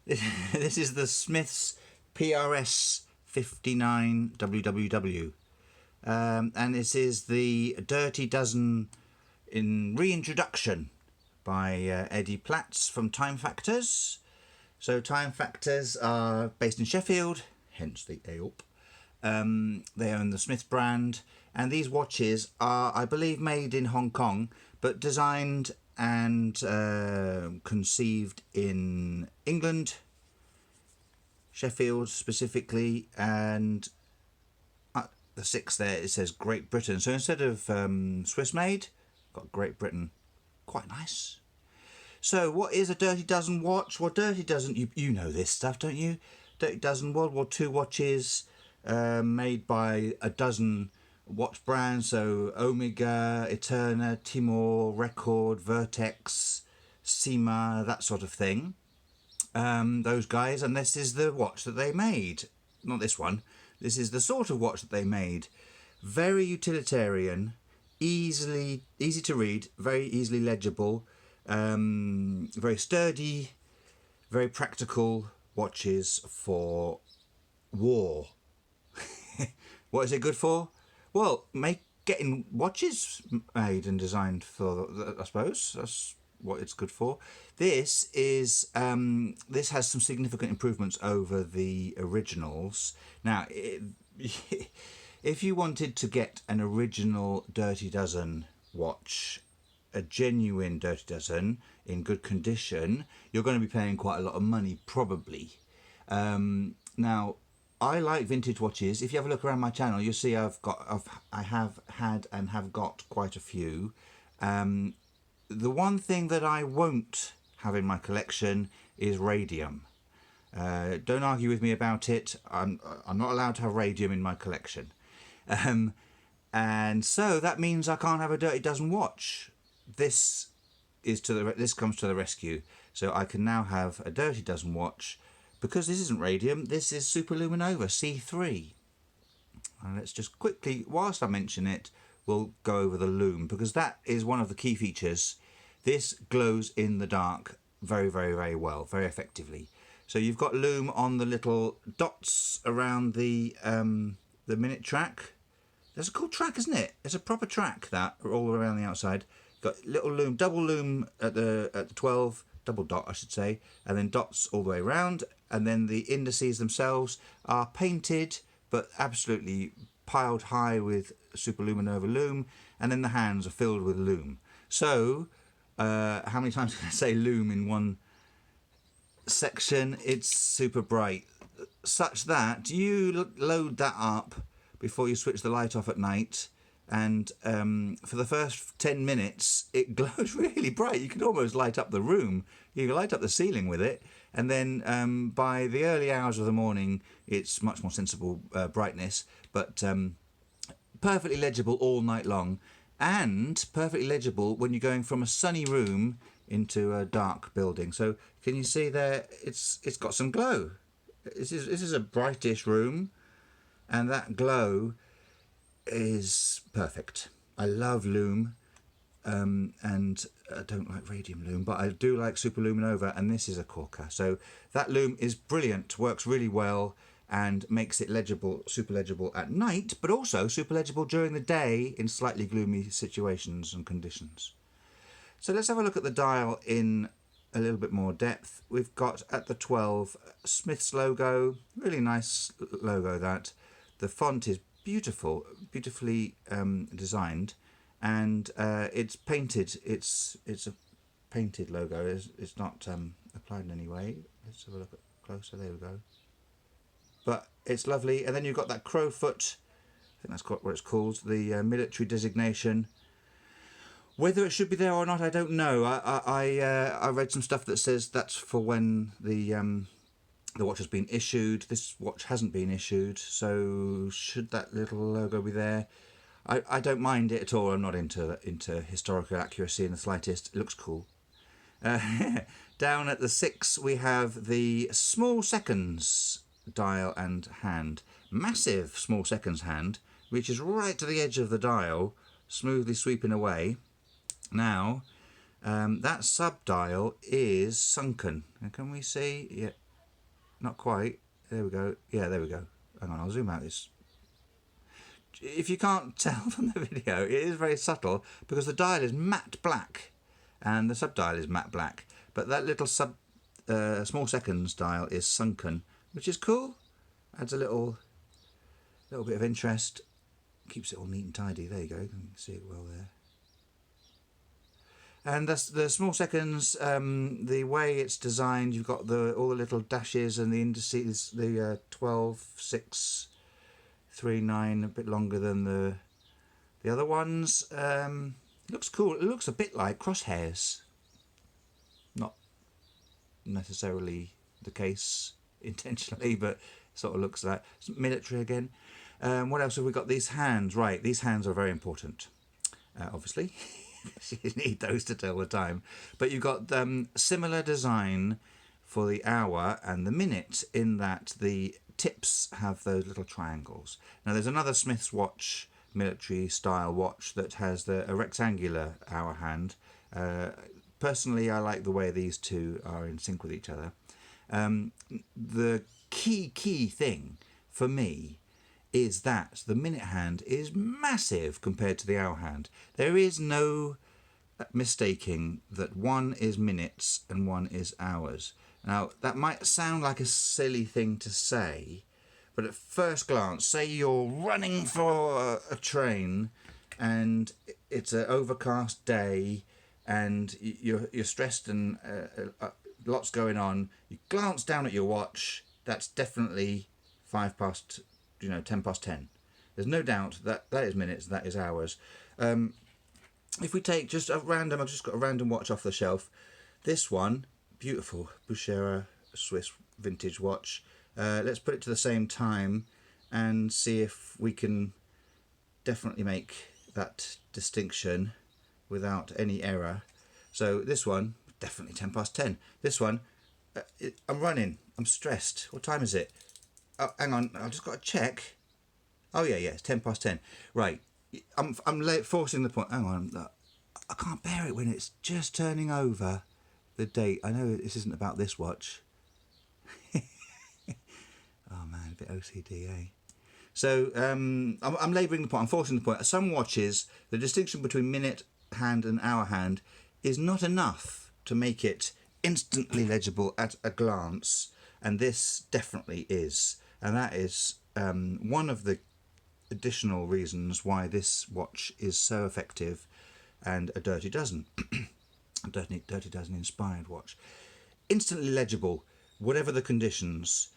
This is the Smiths PRS-59 WWW. And this is the Dirty Dozen in reintroduction by Eddie Platts from Timefactors. So Timefactors are based in Sheffield, hence the AOP. They own the Smiths brand, and these watches are, I believe, made in Hong Kong, but designed and conceived in England, Sheffield specifically, and the 6 there, it says Great Britain. So instead of Swiss made, got Great Britain. Quite nice. So what is a Dirty Dozen watch? Well, Dirty Dozen, you know this stuff, don't you? Dirty Dozen, World War II watches made by a dozen watch brands. So Omega, Eterna, Timor, Record, Vertex, Sima, that sort of thing. Those guys, and this is the watch that they made. Not this one. This is the sort of watch that they made. Very utilitarian, easy to read, very easily legible, very sturdy, very practical watches for war. What is it good for? Well, getting watches made and designed for, I suppose. That's what it's good for. This is this has some significant improvements over the originals. Now, if you wanted to get an original Dirty Dozen watch, a genuine Dirty Dozen in good condition, you're going to be paying quite a lot of money, probably. Now, I like vintage watches. If you have a look around my channel, you'll see I have had and have got quite a few. The one thing that I won't have in my collection is radium. Don't argue with me about it. I'm not allowed to have radium in my collection. And so that means I can't have a Dirty Dozen watch. This comes to the rescue. So I can now have a Dirty Dozen watch, because this isn't radium, this is Superluminova C3. And let's just quickly, whilst I mention it, we'll go over the lume, because that is one of the key features. This glows in the dark very, very, very well, very effectively. So you've got lume on the little dots around the minute track. That's a cool track, isn't it? It's a proper track, that, all around the outside. You've got little lume, double lume at the 12, double dot I should say, and then dots all the way around. And then the indices themselves are painted, but absolutely piled high with Superluminova lume, and then the hands are filled with lume. So, how many times can I say lume in one section? It's super bright, such that you load that up before you switch the light off at night, and for the first 10 minutes it glows really bright. You can almost light up the room, you can light up the ceiling with it, and then by the early hours of the morning it's much more sensible brightness, but perfectly legible all night long, and perfectly legible when you're going from a sunny room into a dark building. So can you see there, it's got some glow. This is a brightish room, and that glow is perfect. I love lume, and I don't like radium lume, but I do like Superluminova, and this is a corker. So that lume is brilliant, works really well, and makes it legible, super legible at night, but also super legible during the day in slightly gloomy situations and conditions. So let's have a look at the dial in a little bit more depth. We've got at the 12 Smiths logo, really nice logo that. The font is beautiful, beautifully designed, and it's painted. It's a painted logo. It's not applied in any way. Let's have a look closer. There we go. But it's lovely. And then you've got that crowfoot. I think that's what it's called. The military designation. Whether it should be there or not, I don't know. I read some stuff that says that's for when the watch has been issued. This watch hasn't been issued, so should that little logo be there? I don't mind it at all. I'm not into historical accuracy in the slightest. It looks cool. Down at the 6 we have the small seconds dial and hand. Massive small seconds hand, reaches right to the edge of the dial, smoothly sweeping away. Now, that sub dial is sunken. And can we see? Yeah, Not quite. There we go. Yeah, there we go. Hang on, I'll zoom out this. If you can't tell from the video, it is very subtle because the dial is matte black and the sub-dial is matte black. But that little small seconds dial is sunken, which is cool. Adds a little bit of interest. Keeps it all neat and tidy. There you go. You can see it well there. And that's the small seconds. The way it's designed, you've got all the little dashes and the indices. The 12, 6, 3, 9, a bit longer than the other ones. It looks cool. It looks a bit like crosshairs. Not necessarily the case intentionally, but sort of looks like military again. What else have we got? These hands, right? These hands are very important, obviously. You need those to tell the time. But you've got similar design for the hour and the minute, in that the tips have those little triangles. Now there's another Smiths watch, military style watch, that has a rectangular hour hand. Personally, I like the way these two are in sync with each other. The key thing for me is that the minute hand is massive compared to the hour hand. There is no mistaking that one is minutes and one is hours. Now, that might sound like a silly thing to say, but at first glance, say you're running for a train and it's an overcast day and you're stressed and lots going on. You glance down at your watch, that's definitely 10 past 10. There's no doubt that is minutes, that is hours. If we take just a random, I've just got a random watch off the shelf. This one, beautiful Bouchera Swiss vintage watch. Let's put it to the same time and see if we can definitely make that distinction without any error. So this one, definitely 10 past 10. This one, I'm running, I'm stressed. What time is it? Oh, hang on, I've just got to check. Oh yeah, it's 10 past 10. Right, I'm late, forcing the point. Hang on, I can't bear it when it's just turning over the date. I know this isn't about this watch. Oh man, a bit OCD, eh? So I'm labouring the point, I'm forcing the point. Some watches, the distinction between minute hand and hour hand is not enough to make it instantly legible at a glance, and this definitely is. And that is one of the additional reasons why this watch is so effective and a Dirty Dozen. A Dirty Dozen inspired watch. Instantly legible, whatever the conditions.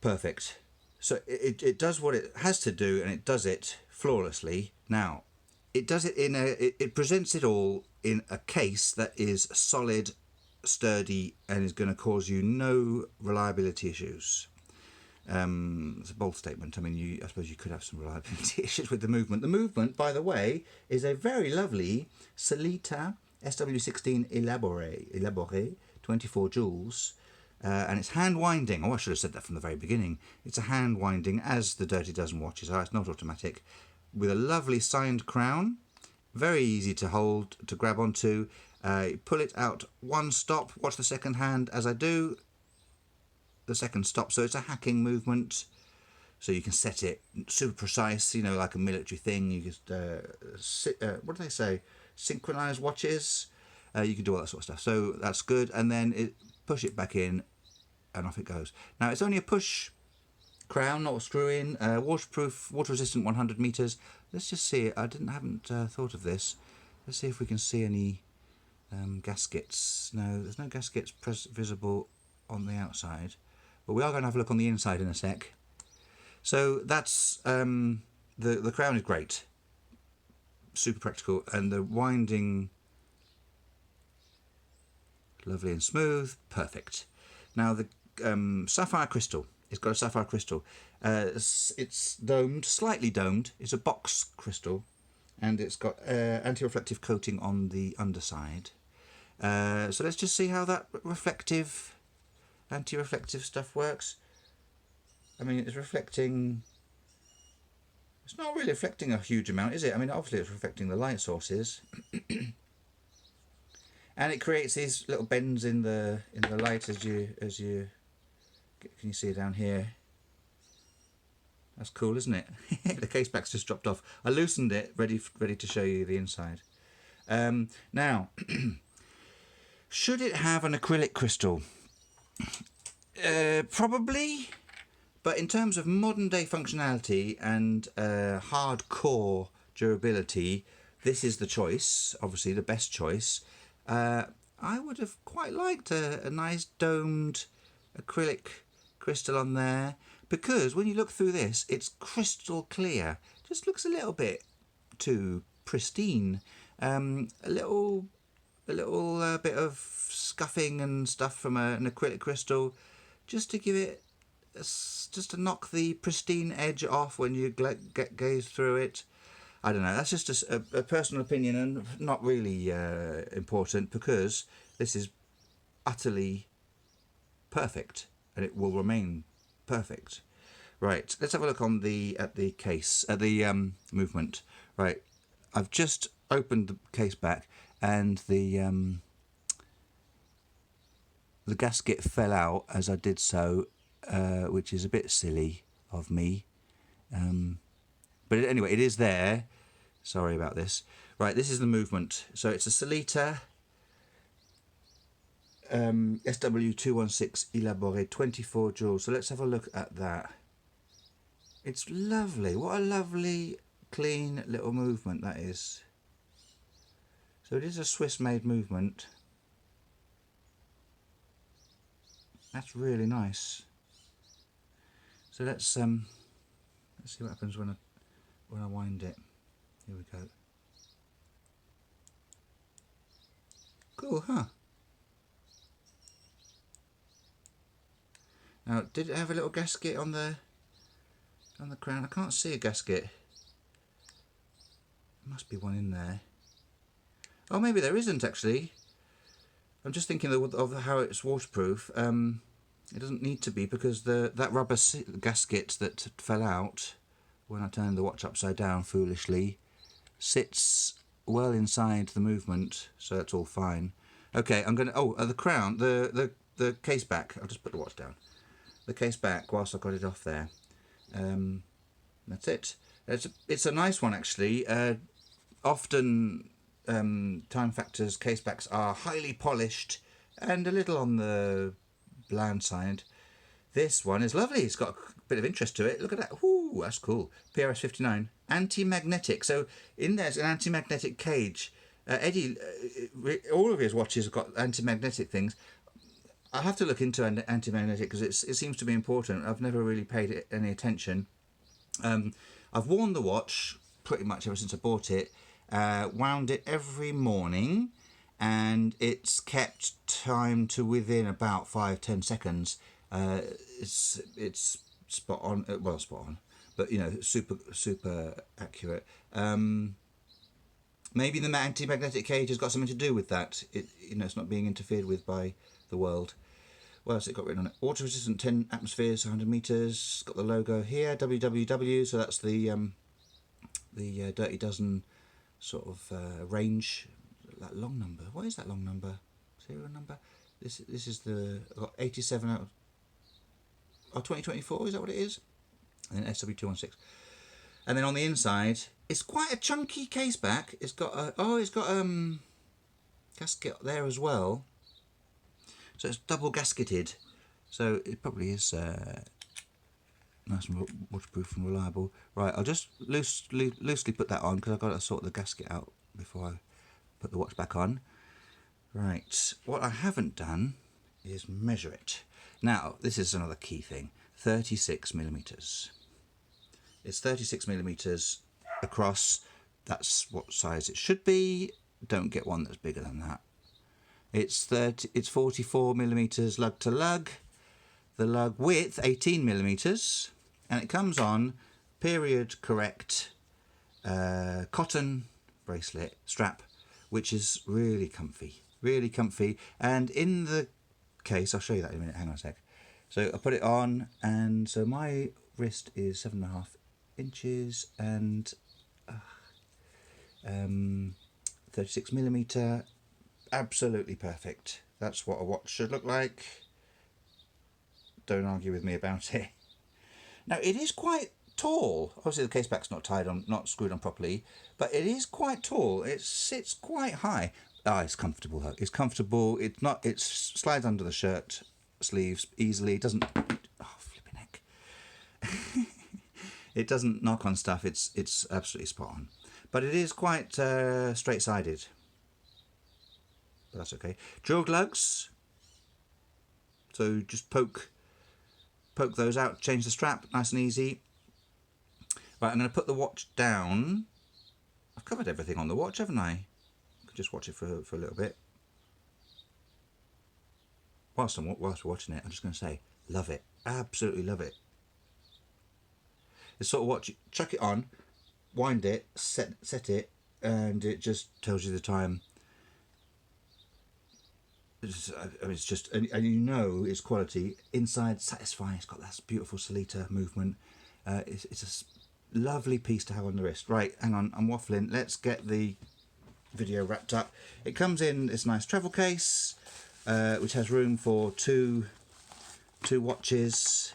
Perfect. So it does what it has to do, and it does it flawlessly. Now, it does it it presents it all in a case that is solid, sturdy, and is going to cause you no reliability issues. It's a bold statement. I mean, I suppose you could have some reliability issues with the movement. The movement, by the way, is a very lovely Sellita SW16 Elaboré 24 joules. And it's hand winding. Oh, I should have said that from the very beginning. It's a hand winding, as the Dirty Dozen watches are. It's not automatic. With a lovely signed crown. Very easy to hold, to grab onto. Pull it out one stop. Watch the second hand as I do. The second stop. So it's a hacking movement. So you can set it super precise, like a military thing. You just, what do they say? Synchronized watches. You can do all that sort of stuff. So that's good. And then push it back in and off it goes. Now it's only a push crown, not a screw in. Waterproof, water resistant 100 meters. Let's just see it. I haven't thought of this. Let's see if we can see any gaskets. No, there's no gaskets visible on the outside, but we are going to have a look on the inside in a sec. So that's the crown is great, super practical, and the winding lovely and smooth, perfect. Now the sapphire crystal, it's got a sapphire crystal. It's domed, slightly domed. It's a box crystal, and it's got anti-reflective coating on the underside. So let's just see how that anti-reflective stuff works. I mean, it's reflecting. It's not really reflecting a huge amount, is it? I mean, obviously it's reflecting the light sources. And it creates these little bends in the light as you Can you see it down here? That's cool, isn't it? The case back's just dropped off. I loosened it, ready to show you the inside. Now, should it have an acrylic crystal? Probably, but in terms of modern day functionality and hardcore durability, this is the choice, obviously the best choice. I would have quite liked a nice domed acrylic crystal on there, because when you look through this, it's crystal clear. Just looks a little bit too pristine. A little bit of scuffing and stuff from an acrylic crystal, just to give it, just to knock the pristine edge off when you gaze through it. I don't know, that's just a personal opinion and not really important, because this is utterly perfect and it will remain perfect. Right, let's have a look at the movement. Right, I've just opened the case back and the gasket fell out as I did so, which is a bit silly of me. But anyway, it is there. Sorry about this. Right, this is the movement. So it's a Solita SW216 Elaboré 24 joules. So let's have a look at that. It's lovely. What a lovely, clean little movement that is. So it is a Swiss-made movement. That's really nice. So let's see what happens when I wind it. Here we go. Cool, huh? Now, did it have a little gasket on the crown? I can't see a gasket. There must be one in there. Oh, maybe there isn't actually. I'm just thinking of how it's waterproof. It doesn't need to be, because that rubber gasket that fell out when I turned the watch upside down foolishly sits well inside the movement, so that's all fine. Okay, I'm gonna. Oh, the crown, the case back. I'll just put the watch down. The case back whilst I got it off there. That's it. It's a nice one actually. Often Timefactors case backs are highly polished and a little on the bland side. This one is lovely. It's got a bit of interest to it. Look at that. Ooh, that's cool. PRS-59. Anti-magnetic. So in there's an anti-magnetic cage. Eddie, all of his watches have got anti-magnetic things. I have to look into anti-magnetic because it seems to be important. I've never really paid it any attention. I've worn the watch pretty much ever since I bought it. Wound it every morning, and it's kept time to within about 5-10 seconds. It's spot on. Well, spot on, but you know, super accurate. Maybe the anti-magnetic cage has got something to do with that. It's not being interfered with by the world. What else it got written on it? Water resistant 10 atmospheres, 100 meters. Got the logo here, WWW. So that's the Dirty Dozen sort of range. That long number. What is that long number? Serial number. This is the, I've got 87 out of 2024. Is that what it is? And then SW216. And then on the inside, it's quite a chunky case back. It's got a gasket there as well. So it's double gasketed. So it probably is nice and waterproof and reliable. Right, I'll just loosely put that on because I've got to sort the gasket out before I put the watch back on. Right, what I haven't done is measure it. Now, this is another key thing. 36 millimeters. It's 36 millimeters across. That's what size it should be. Don't get one that's bigger than that. It's 44 millimeters lug to lug. The lug width 18 millimeters, and it comes on period correct cotton bracelet strap, which is really comfy, really comfy. And in the case, I'll show you that in a minute. Hang on a sec. So I put it on, and so my wrist is 7.5 inches and 36 millimeter. Absolutely perfect. That's what a watch should look like. don't argue with me about it. Now, it is quite tall. Obviously, the case back's not tied on, not screwed on properly, but it is quite tall. It sits quite high. Ah, it's comfortable though. It's comfortable. It's not. It slides under the shirt sleeves easily. It doesn't. Oh, flipping heck! It doesn't knock on stuff. It's absolutely spot on. But it is quite straight-sided. But that's okay. Drill lugs. So just poke those out. Change the strap. Nice and easy. Right, I'm going to put the watch down. I've covered everything on the watch, haven't I? I could just watch it for a little bit. Whilst we're watching it, I'm just going to say, love it. Absolutely love it. It's sort of watch, chuck it on, wind it, set it, and it just tells you the time. It's just, and you know it's quality. Inside, satisfying. It's got that beautiful Salita movement. It's a lovely piece to have on the wrist. Right, hang on, I'm waffling. Let's get the video wrapped up. It comes in this nice travel case, which has room for two watches.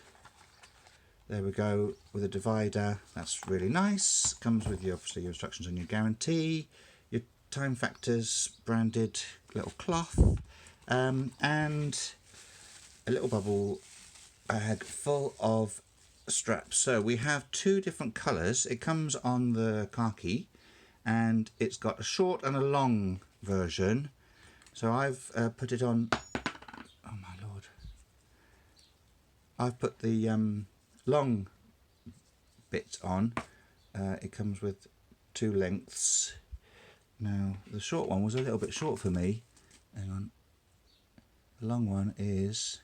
There we go, with a divider. That's really nice. Comes with obviously your instructions and your guarantee, your Timefactors branded little cloth, and a little bubble bag full of straps. So we have two different colours. It comes on the khaki, and it's got a short and a long version. So I've put it on. Oh my lord! I've put the long bit on. It comes with two lengths. Now the short one was a little bit short for me. Hang on. The long one is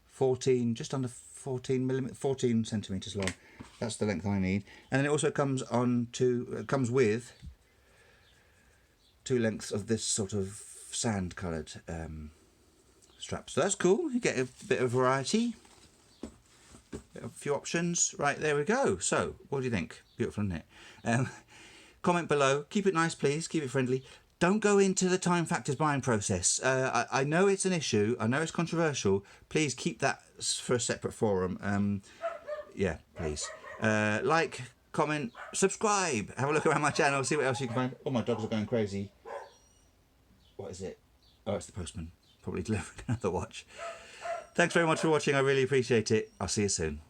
14, just under 14 centimeters long. That's the length I need. And then it also comes comes with two lengths of this sort of sand coloured strap. So that's cool. You get a bit of variety. A few options. Right, there we go. So, what do you think? Beautiful, isn't it? Comment below. Keep it nice, please. Keep it friendly. Don't go into the Timefactors buying process. I know it's an issue. I know it's controversial. Please keep that for a separate forum. Yeah, please. Like, comment, subscribe. Have a look around my channel. See what else you can find. Oh, my dogs are going crazy. What is it? Oh, it's the postman. Probably delivering another watch. Thanks very much for watching. I really appreciate it. I'll see you soon.